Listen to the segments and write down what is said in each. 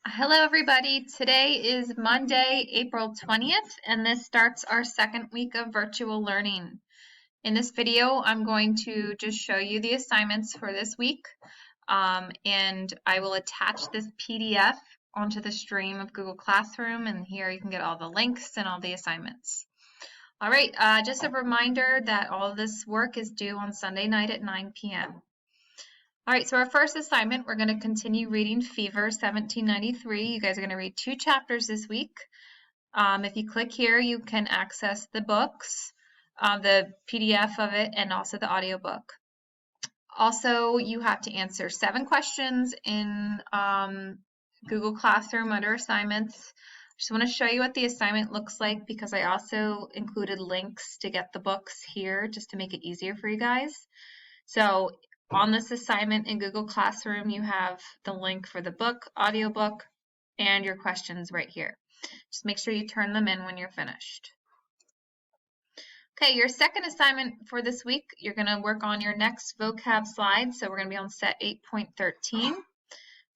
Hello, everybody. Today is Monday, April 20th, and this starts our second week of virtual learning. In this video, I'm going to just show you the assignments for this week, and I will attach this PDF onto the stream of Google Classroom, and here you can get all the links and all the assignments. All right, just a reminder that all of this work is due on Sunday night at 9 p.m. All right, so our first assignment, we're going to continue reading Fever 1793. You guys are going to read 2 chapters this week. If you click here, you can access the books, the PDF of it, and also the audiobook. Also, you have to answer 7 questions in Google Classroom under assignments. I just want to show you what the assignment looks like because I also included links to get the books here just to make it easier for you guys. So on this assignment in Google Classroom, you have the link for the book, audiobook, and your questions right here. Just make sure you turn them in when you're finished. Okay, your second assignment for this week, you're going to work on your next vocab slide. So we're going to be on set 8.13.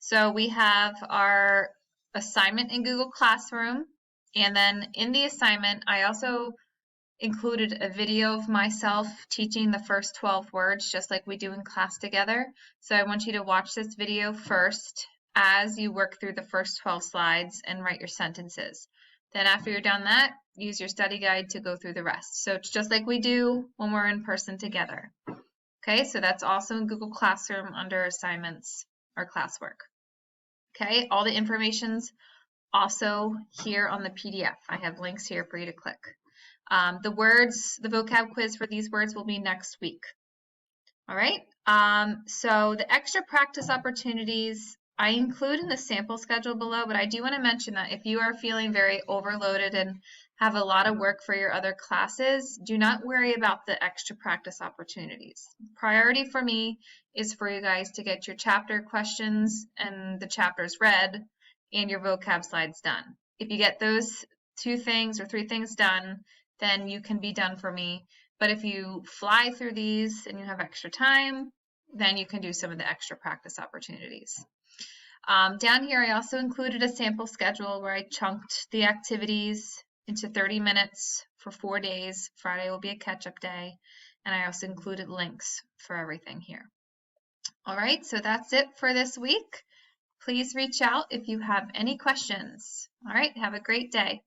So we have our assignment in Google Classroom, and then in the assignment, I also included a video of myself teaching the first 12 words just like we do in class together. So I want you to watch this video first as you work through the first 12 slides and write your sentences. Then after you're done that, use your study guide to go through the rest. So it's just like we do when we're in person together. Okay, so that's also in Google Classroom under assignments or classwork. Okay, all the information's also here on the PDF. I have links here for you to click. The vocab quiz for these words will be next week. All right, so the extra practice opportunities I include in the sample schedule below, but I do want to mention that if you are feeling very overloaded and have a lot of work for your other classes, do not worry about the extra practice opportunities. Priority for me is for you guys to get your chapter questions and the chapters read and your vocab slides done. If you get those 2 things or 3 things done, then you can be done for me. But if you fly through these and you have extra time, then you can do some of the extra practice opportunities. Down here, I also included a sample schedule where I chunked the activities into 30 minutes for 4 days. Friday will be a catch-up day. And I also included links for everything here. All right, so that's it for this week. Please reach out if you have any questions. All right, have a great day.